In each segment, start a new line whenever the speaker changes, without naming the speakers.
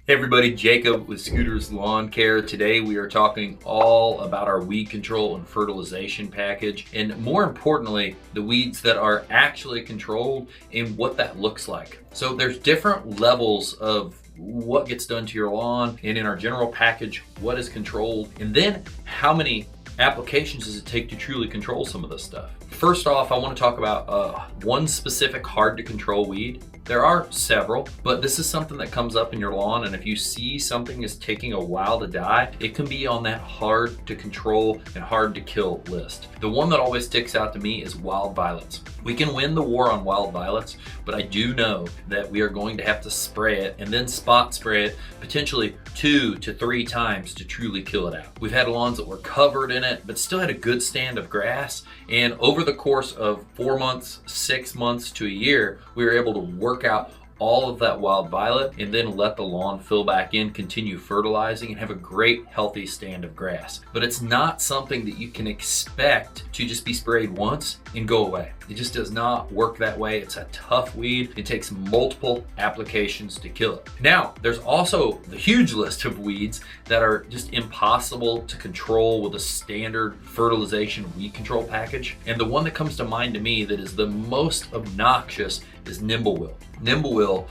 Hey everybody, Jacob with Scooter's Lawn Care. Today we are talking all about our weed control and fertilization package, and more importantly, the weeds that are actually controlled and what that looks like. So there's different levels of what gets done to your lawn, and in our general package, what is controlled, and then how many applications does it take to truly control some of this stuff. First off, I want to talk about one specific hard to control weed. There are several, but this is something that comes up in your lawn, and if you see something is taking a while to die, it can be on that hard to control and hard to kill list. The one that always sticks out to me is wild violets. We can win the war on wild violets, but I do know that we are going to have to spray it and then spot spray it potentially 2 to 3 times to truly kill it out. We've had lawns that were covered in it, but still had a good stand of grass, and over the course of 4 months, 6 months to a year, we were able to work out all of that wild violet and then let the lawn fill back in, continue fertilizing, and have a great healthy stand of grass. But it's not something that you can expect to just be sprayed once and go away. It just does not work that way. It's a tough weed. It takes multiple applications to kill it. Now, there's also the huge list of weeds that are just impossible to control with a standard fertilization weed control package. And the one that comes to mind to me that is the most obnoxious is nimblewill. Nimblewill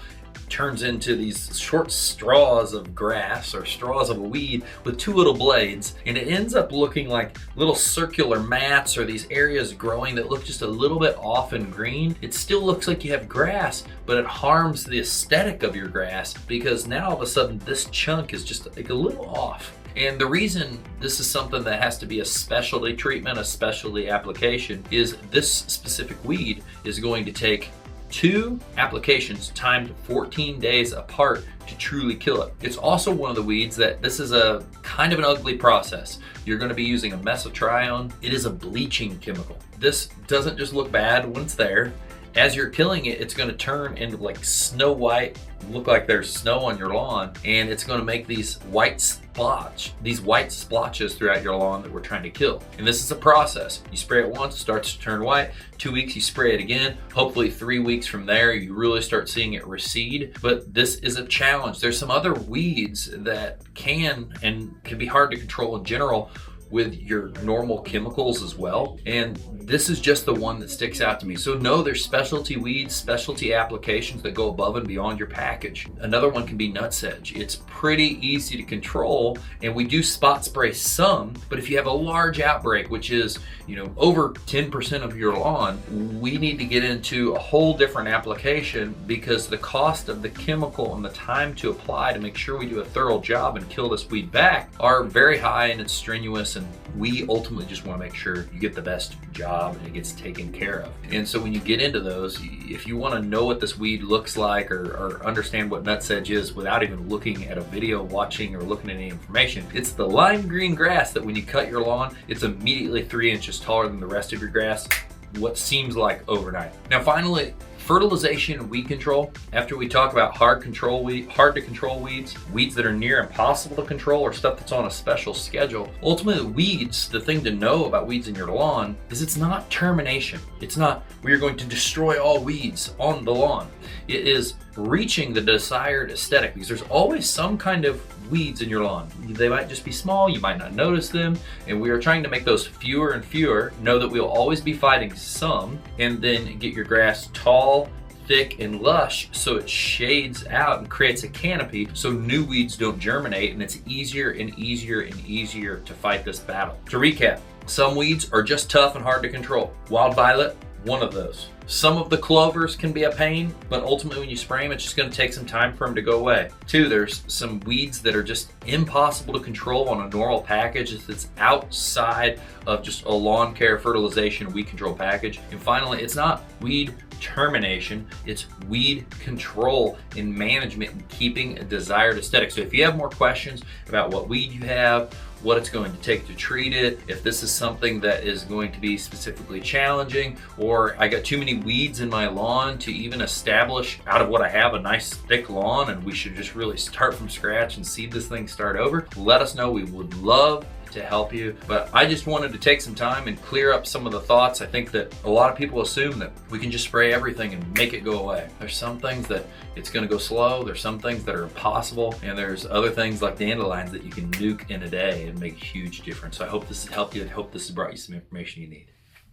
turns into these short straws of grass or straws of a weed with 2 little blades, and it ends up looking like little circular mats or these areas growing that look just a little bit off and green. It still looks like you have grass, but it harms the aesthetic of your grass because now all of a sudden this chunk is just like a little off. And the reason this is something that has to be a specialty treatment, a specialty application, is this specific weed is going to take 2 applications timed 14 days apart to truly kill it. It's also one of the weeds that this is a kind of an ugly process. You're going to be using a mesotrione. It is a bleaching chemical. This doesn't just look bad when it's there. As you're killing it, it's going to turn into like snow white, look like there's snow on your lawn, and it's going to make these white splotches throughout your lawn that we're trying to kill. And this is a process. You spray it once, it starts to turn white. 2 weeks, you spray it again. Hopefully 3 weeks from there, you really start seeing it recede. But this is a challenge. There's some other weeds that can be hard to control in general with your normal chemicals as well, and this is just the one that sticks out to me. So no, there's specialty weeds, specialty applications that go above and beyond your package. Another one can be nutsedge. It's pretty easy to control, and we do spot spray some, but if you have a large outbreak, which is over 10% of your lawn, we need to get into a whole different application because the cost of the chemical and the time to apply to make sure we do a thorough job and kill this weed back are very high, and it's strenuous, and we ultimately just want to make sure you get the best job and it gets taken care of. And so when you get into those, if you want to know what this weed looks like or understand what nutsedge is without even looking at a video, watching, or looking at any information, it's the lime green grass that when you cut your lawn, it's immediately 3 inches taller than the rest of your grass, what seems like overnight. Now finally, fertilization and weed control. After we talk about hard to control weeds, weeds that are near impossible to control, or stuff that's on a special schedule. Ultimately, weeds, the thing to know about weeds in your lawn is it's not termination. It's not we are going to destroy all weeds on the lawn. It is reaching the desired aesthetic, because there's always some kind of weeds in your lawn. They might just be small, you might not notice them, and we are trying to make those fewer and fewer. Know that we'll always be fighting some, and then get your grass tall, thick, and lush so it shades out and creates a canopy so new weeds don't germinate, and it's easier and easier and easier to fight this battle. To recap, some weeds are just tough and hard to control. Wild violet, one of those. Some of the clovers can be a pain, but ultimately when you spray them, it's just going to take some time for them to go away. 2, there's some weeds that are just impossible to control on a normal package that's outside of just a lawn care, fertilization, weed control package. And finally, it's not weed termination, it's weed control and management and keeping a desired aesthetic. So if you have more questions about what weed you have, what it's going to take to treat it, if this is something that is going to be specifically challenging, or I got too many weeds in my lawn to even establish out of what I have a nice thick lawn and we should just really start from scratch and see this thing start over, let us know. We would love to help you. But I just wanted to take some time and clear up some of the thoughts. I think that a lot of people assume that we can just spray everything and make it go away. There's some things that it's going to go slow. There's some things that are impossible. And there's other things like dandelions that you can nuke in a day and make a huge difference. So I hope this has helped you. I hope this has brought you some information you need.